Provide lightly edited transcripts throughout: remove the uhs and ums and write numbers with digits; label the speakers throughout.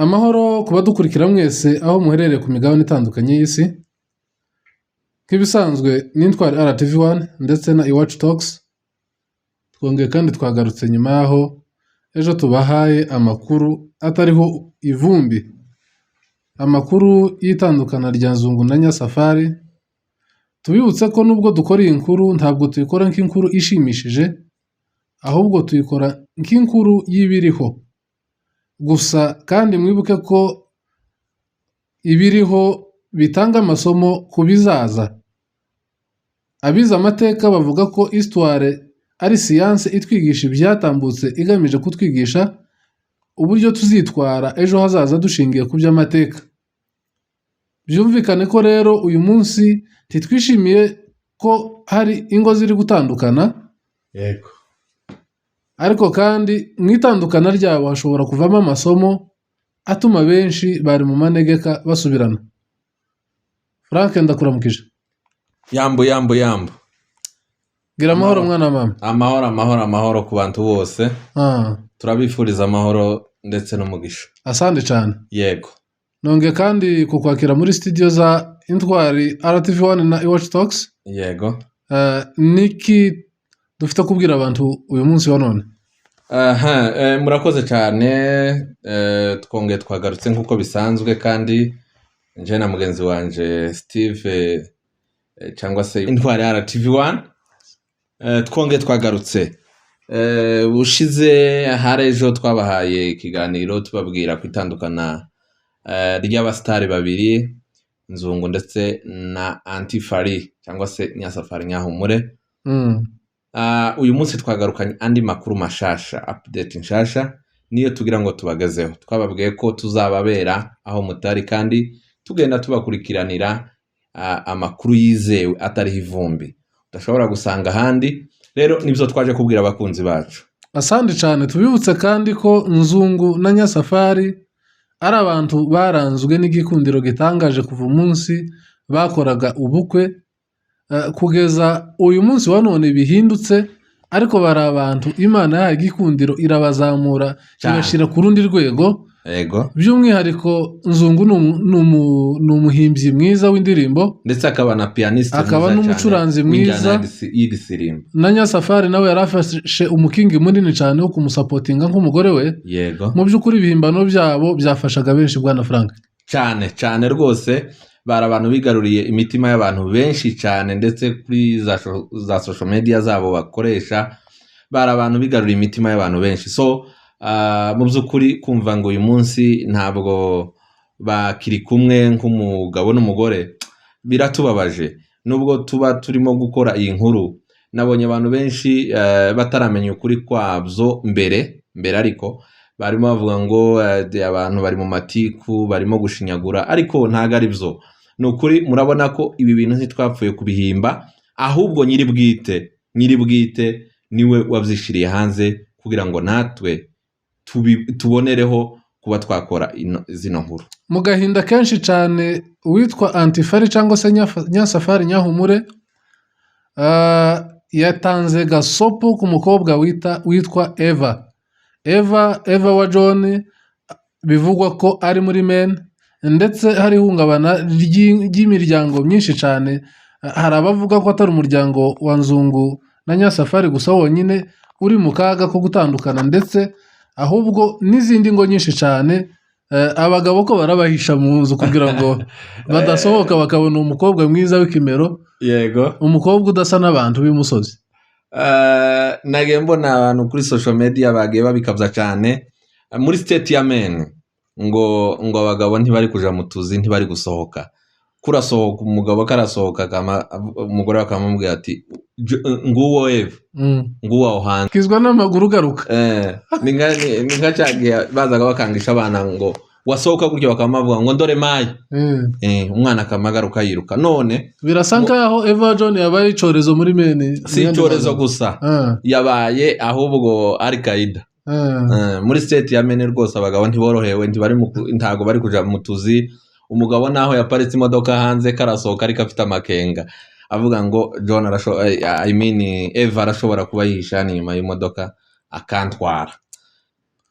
Speaker 1: Amahoro kuba dukurikira mwese aho muherereye ku migabane itandukanye y'isi. Nk'ibisanzwe n'intwari RTV1 ndetse na Iwacu Talks. Twongeye kandi twagarutse nyuma yaho ejo tubahaye amakuru atariho ivumbi. Amakuru y'itandukana rya Nzungu na Nyasafari. Tubibutse ko nubwo dukora iyi nkuru ntabwo tuyikora nk'inkuru ishimishije, ahubwo tuyikora nk'inkuru y'ibiriho. Gusa kandi mwibuke ko ibiriho bitanga amasomo ku bizaza. Abize amateka bavuga ko histoire ari siyanse itwigisha ibyatambutse igamije kutwigisha uburyo tuzitwara ejo hazaza dushingiye ku by'amateka. Byumvikane ko rero uyu munsi titwishimiye ko hari ingo ziri gutandukana.
Speaker 2: Yego.
Speaker 1: Ariko kandi mu itandukana ryabo hashobora kuvamo amasomo atuma benshi bari mu manegeka basubirana. Frank ndakuramukije.
Speaker 2: Yambo.
Speaker 1: Gira amahoro mwana mama.
Speaker 2: Amahoro ku bantu bose. Turabifuriza amahoro ndetse n'umugisha.
Speaker 1: Asante cyane.
Speaker 2: Yego.
Speaker 1: Nonge kandi kukwakira muri studio za Intwari RTV1 na Iwacu Talks.
Speaker 2: Yego.
Speaker 1: Niki dufite kubwira abantu uyu munsi wa none?
Speaker 2: Murakoze cyane. Twongeye twagarutse nk'uko bisanzwe kandi nje na mugenzi wanje Steve cyangwa se Intwari RTV1. Twongeye twagarutse. Bushize hari ejo twabahaye ikiganiro tubabwira kwitandukana ry'abastari babiri, Nzungu ndetse na Antifari cyangwa se Nyasafari Nyahumure. Uyu munsi twagarukanye andi makuru mashasha, update nshasha niyo tugira ngo tubagezeho. Twababwiye ko tuzababera aho mutari kandi tugenda tubakurikiranira amakuru yizewe atari ivumbi udashobora gusanga ahandi. Rero nibyo twaje kubwira abakunzi bacu.
Speaker 1: Asante cyane. Tubibutse kandi ko Nzungu na Nyasafari ari abantu baranzwe n'igikundiro gitangaje kuva umunsi bakoraga ubukwe kugeza uyu munsi wa none bihindutse, ariko bari abantu Imana yahaye igikundiro irabazamura ibashyira ku rundi rwego.
Speaker 2: Yego.
Speaker 1: By'umwihariko Nzungu ni umuhimbyi mwiza w'indirimbo
Speaker 2: ndetse akaba na pianiste,
Speaker 1: akaba n'umucuranzi mwiza
Speaker 2: y'igisirimba.
Speaker 1: Na Nyasafari nawe yarafashe umukingi munini cyane wo kumusapotinga nk'umugore we.
Speaker 2: Yego.
Speaker 1: Mu by'ukuri ibihimbano byabo byafashaga benshi bwana Frank.
Speaker 2: Cyane rwose. Bari abantu bigaruriye imitima y'abantu benshi cyane, ndetse kuri za social media zabo bakoresha bari abantu bigaruriye imitima y'abantu benshi. So mu by'ukuri kumva ngo uyu munsi ntabwo bakiri kumwe nk'umugabo n'umugore biratubabaje. Nubwo tuba turimo gukora iyi nkuru, nabonye abantu benshi bataramenya ukuri kwabyo mbere ariko barimo bavuga ngo abantu bari mu matiku, barimo gushinyagura, ariko ntago ari byo. Ni ukuri murabona ko ibi bintu ntitwapfuye kubihimba, ahubwo nyiri bwite niwe wabyishiriye hanze kugira ngo natwe tubonereho kuba twakora zino nkuru.
Speaker 1: Mu gahinda kenshi cyane uwitwa Antifari cyangwa se Nyasafari Nyahumure yatanze gasopo ku mukobwa witwa Eva wa John. Bivugwa ko ari muri men, ndetse hari ihungabana ry'imiryango myinshi cyane. Hari abavuga ko atari umuryango wa Nzungu na Nyasafari gusa wonyine uri mu kaga ko gutandukana, ndetse ahubwo n'izindi ngo nyinshi cyane. Abagabo ko barabahisha mu nzu kugira ngo badasohoka bakabona umukobwa mwiza w'ikimero.
Speaker 2: Yego.
Speaker 1: Umukobwa udasa n'abantu b'imusozi.
Speaker 2: Nage mbona abantu kuri social media bagiye babikabza cyane muri state ya men ngo abagabo ntibari kuja mu tuzi, ntibari gusohoka. Kurasohoka umugabo karasohoka umugore akamubwira ati nguwo Eva, nguwo aho hanze
Speaker 1: kizwa n'amaguru garuka.
Speaker 2: Ninga cyagiye bazaga bakangisha abana ngo wasohoka gutyo bakamuvuga ngo ndore mayi. Umwana akamagaruka yiruka. None
Speaker 1: birasa nkaho Eva John yabaye icorezo muri mene.
Speaker 2: Si icorezo gusa yabaye ahubwo Al-Qaeda. Muri state ya mene rwose abagabo ntiborohewe, ntago bari kuja mu tuzi. Umugabo naho yaparitse imodoka hanze karasohoka ariko afite amakenga avuga ngo John Eva arashobora kuba yihisha inyuma y'imodoka akantwara.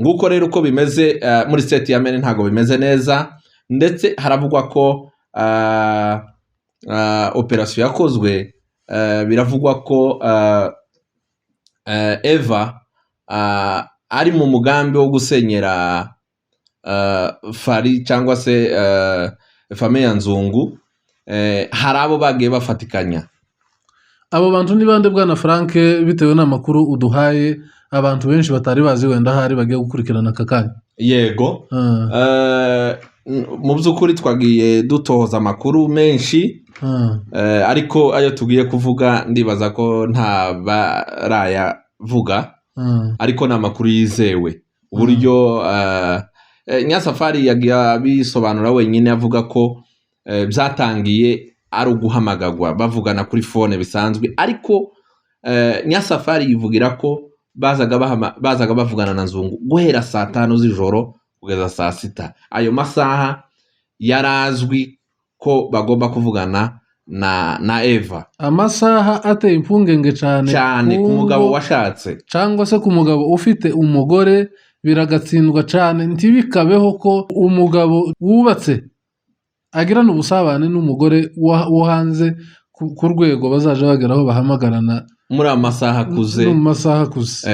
Speaker 2: nguko rero uko bimeze muri state ya Maine ntago bimeze neza, ndetse haravugwa ko operation yakozwe, biravugwa ko Eva ari mu mugambi wo gusenyera Fari cyangwa se famille ya Nzungu. Hari abo bagiye bafatikanya.
Speaker 1: Abo bantu ni bande bwana Frank, bitewe n'amakuru uduhaye abantu benshi batari bazi wenda hari bagiye gukurikirana aka kanya?
Speaker 2: Yego, mu by'ukuri twagiye dutoza amakuru menshi, ariko ayo tugiye kuvuga ndibaza ko nta barayavuga, ariko ni amakuru yizewe. Uburyo Nyasafari yagiye abisobanura wenyine, avuga ko byatangiye ari uguhamagagwa bavugana kuri phone bisanzwe, ariko Nyasafari yivugira ko bazaga bavugana na Nzungu guhera saa 5 z'ijoro kugeza saa 6. Ayo masaha yarazwi ko bagomba kuvugana na Eva,
Speaker 1: amasaha ateye impungenge cyane
Speaker 2: ku mugabo washatse
Speaker 1: cyangwa se ku mugabo ufite umugore. Biragatsindwa cyane, ntibikabeho ko umugabo wubatse agirana ubusabane n'umugore wo hanze ku rwego bazaje bageraho bahamagarana
Speaker 2: muri amasaha akuze,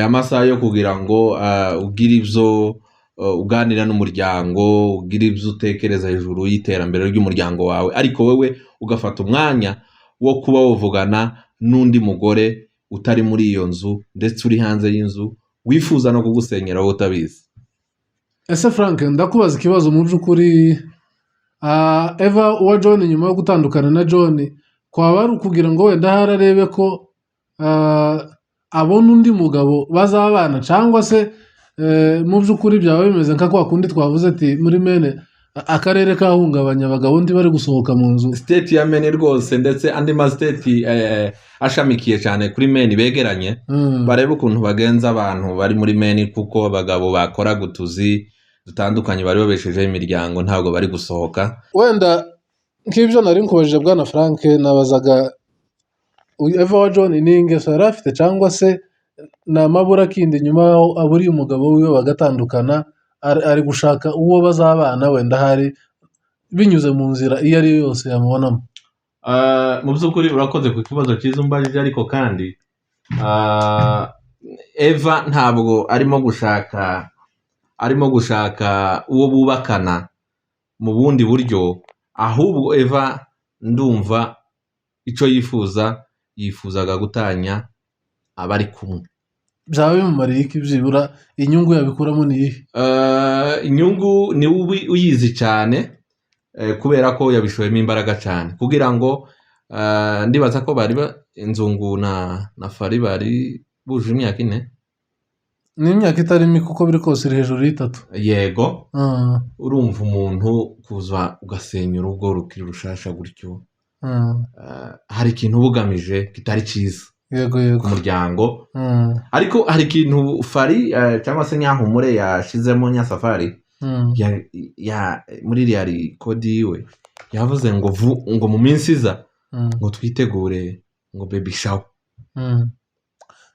Speaker 2: amasaha yo kugira ngo ugire ibyo uganira n'umuryango, ugire ibyo utekereza hejuru y'iterambere ry'umuryango wawe, ariko wewe ugafata umwanya wo kuba wavugana n'undi mugore utari muri iyo nzu ndetse uri hanze y'inzu, wifuza no kugusenyera wowe utabizi.
Speaker 1: Ese Frank, ndakubaza ikibazo mu by'ukuri, Eva wa John nyuma yo gutandukana na John, kwaba ari ukugira ngo wenda hararebe ko abona undi mugabo bazabana, cyangwa se mu by'ukuri byaba bimeze nka kwa kundi twavuze ati muri Maine akarere kahungabanya abagabo ndi bari gusohoka mu nzu?
Speaker 2: State ya Maine rwose, ndetse andi ma state ashamikiye cyane kuri Maine begeranye, barebe ukuntu bagenza abantu bari muri Maine, kuko abagabo bakora gutuzi dutandukanye bari babeshejeho imiryango ntabwo bari gusohoka.
Speaker 1: Wenda nk'ibyo nari nkubajije bwana Frank, nabazaga Eva wa John ni ingeso yari afite, cyangwa se ni amabura kindi nyuma yaho aburiye umugabo wiwe bagatandukana, ari gushaka uwo bazabana wenda hari binyuze mu nzira iyo ari yo yose yamubonamo?
Speaker 2: Mu by'ukuri urakoze ku kibazo cyiza umbajije, ariko kandi Eva ntabwo arimo gushaka uwo bubakana mu bundi buryo, ahubwo Eva ndumva icyo yifuzaga gutanya abari kumwe.
Speaker 1: Byaba bimumariye iki? Byibura inyungu yabikuramo ni iyihe?
Speaker 2: Inyungu ni uyizi cyane, kubera ko yabishoyemo imbaraga cyane, kugira ngo ndibaza ko bari Nzungu na Fari bari buje imyaka 4.
Speaker 1: Ni imyaka itari mike kuko biri kose iri hejuru y'3.
Speaker 2: Yego, urumva umuntu kuza ugasenya urugo rukiri rushasha gutyo, hari ikintu bugamije kitari cyiza ku muryango. Ariko hari ikintu Fari cyangwa se Nyankumure yashizemo Nyasafari, muri real code yiwe yavuze ngo mu minsi iza ngo twitegure ngo baby shower.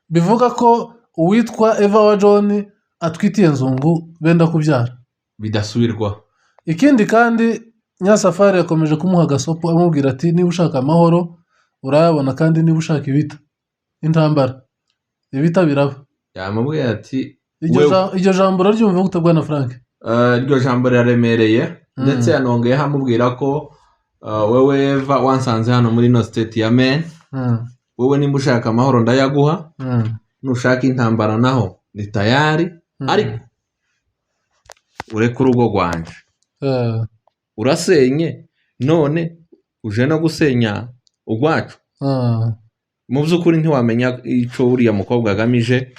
Speaker 1: Bivuga ko uwitwa Eva wa John atwitiye Nzungu benda kubyara
Speaker 2: bidasubirwa.
Speaker 1: Ikindi kandi Nyasafari yakomeje kumuha gasopo amubwira ati niba ushaka amahoro urayabona, kandi niba ushaka intambara ibita biraba.
Speaker 2: Yamubwiye ati
Speaker 1: iryo jambo uraryumva gute bwana Frank?
Speaker 2: Iryo jambo riraremereye, ndetse yanongeye hamubwira ko wewe Eva wansanze hano muri no state ya Maine, wewe nimba ushaka amahoro ndayaguha, nushaka intambara naho ni tayari, ariko ureke urugo rwanje. Urasenye none uje no gusenya ugwacu. Mu by'ukuri ntiwamenya icyo uriya mukobwa agamije,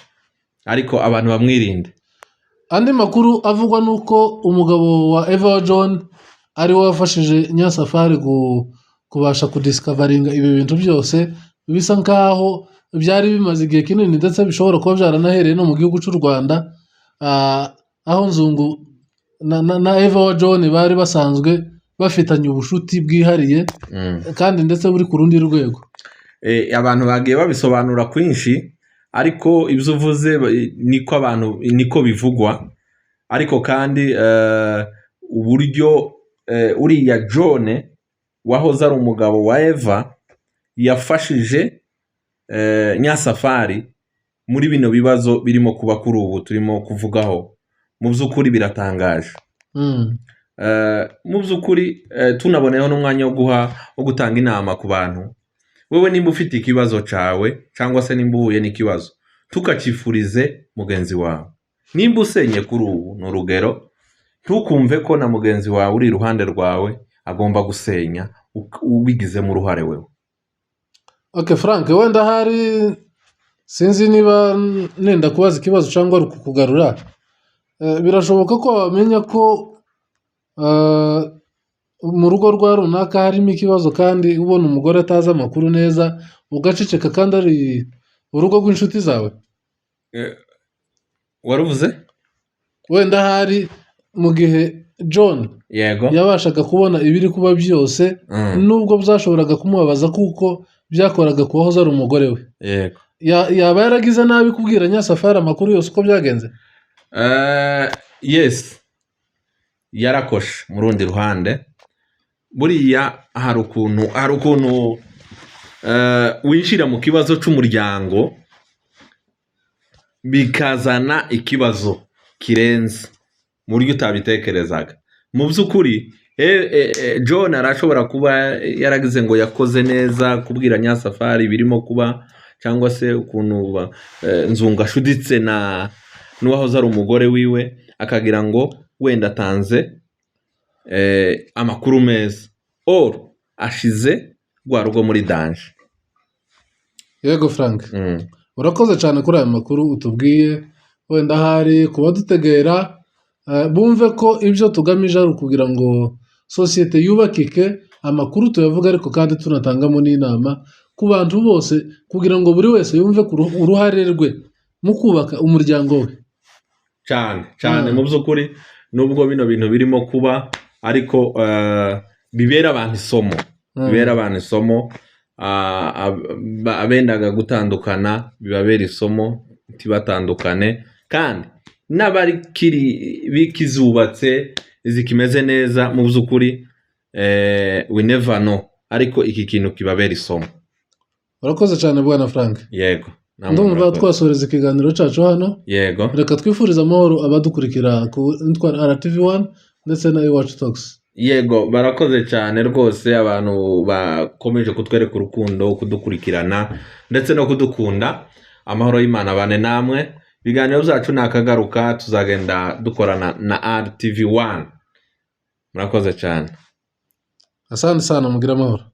Speaker 2: ariko abantu bamwirinde.
Speaker 1: Andi makuru avugwa nuko umugabo wa Eva wa John ari we wafashije Nyasafari kubasha kudiscoveringa ibi bintu byose, bisa nkaho byari bimaze igihe kinini, ndetse bishobora kuba byaranahereye no mu gihugu cy'u Rwanda, aho Nzungu na Eva wa John bari basanzwe bafitanye ubushuti bwihariye, kandi ndetse buri ku rundi rwego.
Speaker 2: Abantu bagiye babisobanura kwinshi, ariko ibyo uvuze niko bivugwa, ariko kandi uburyo uriya John wahoze ari umugabo wa Eva yafashije Nyasafari muri bino bibazo birimo kuba kuri ubu turimo kuvugaho, mu by'ukuri biratangaje. Mu by'ukuri tunaboneyeho n'umwanya wo gutanga inama ku bantu. Wewe nimba ufite ikibazo cyawe cyangwa se nimba uhuye n'ikibazo, tukakifurize mugenzi wawe. Nimba usenye kuri ubu ni urugero, ntukumve ko na mugenzi wawe uri iruhande rwawe agomba gusenya ubigizemo uruhare wewe.
Speaker 1: Okay Frank, wenda hari sinzi niba nenda kubaza ikibazo cyangwa ari kukugarura. Birashoboka ko wamenya ko mu rugo rwa runaka harimo ikibazo kandi ubona umugore atazi amakuru neza ugaceceka kandi ari urugo rw'inshuti zawe.
Speaker 2: Waruvuze?
Speaker 1: Wenda hari mu gihe John yabashaga kubona ibiri kuba byose nubwo byashoboraga kumubabaza kuko byakoraga ku wahoze ari umugore we. Yaba yaragize nabi kubwira Nyasafari amakuru yose uko byagenze?
Speaker 2: Yes, yarakoshe mu rundi ruhande. Buriya hari ukuntu winjira mu kibazo cy'umuryango bikazana ikibazo kirenze mu buryo utabitekerezaga. Mu by'ukuri John arashobora kuba yaragize ngo yakoze neza kubwira Nyasafari birimo kuba, cyangwa se ukuntu nzunga ashuditse n'uwahoze ari umugore wiwe akagira ngo wenda atanze amakuru meza, ashize rwa rugo muri danje.
Speaker 1: Yego Frank, urakoze cyane kuri aya makuru utubwiye. Wenda hari kuba dutegera bumve ko ibyo tugamije ari ukugira ngo sosiyete yubakike, amakuru tuyavuga ariko kandi tunatangamo n'inama ku bantu bose kugira ngo buri wese yumve uruhare rwe mu kubaka umuryango we.
Speaker 2: Cyane mu by'ukuri nubwo bino bintu birimo kuba ariko bibera abantu isomo, abendaga gutandukana bibabera isomo ntibatandukane, kandi bikizubatse zikimeze neza mu by'ukuri we never know, ariko iki kintu kibabera isomo.
Speaker 1: Urakoze cyane bwana Frank.
Speaker 2: Yego,
Speaker 1: ndumva twasoreza ikiganiro cyacu hano.
Speaker 2: Yego,
Speaker 1: reka twifurize amahoro abadukurikira ku RTV1 ndetse na Iwacu Talks.
Speaker 2: Yego, barakoze cyane rwose abantu bakomeje kutwereka urukundo, kudukurikirana ndetse no kudukunda. Amahoro y'Imana bane namwe. Ibiganiro byacu nakagaruka tuzagenda dukorana na RTV1. Murakoze cyane.
Speaker 1: Asante sana, mugira amahoro.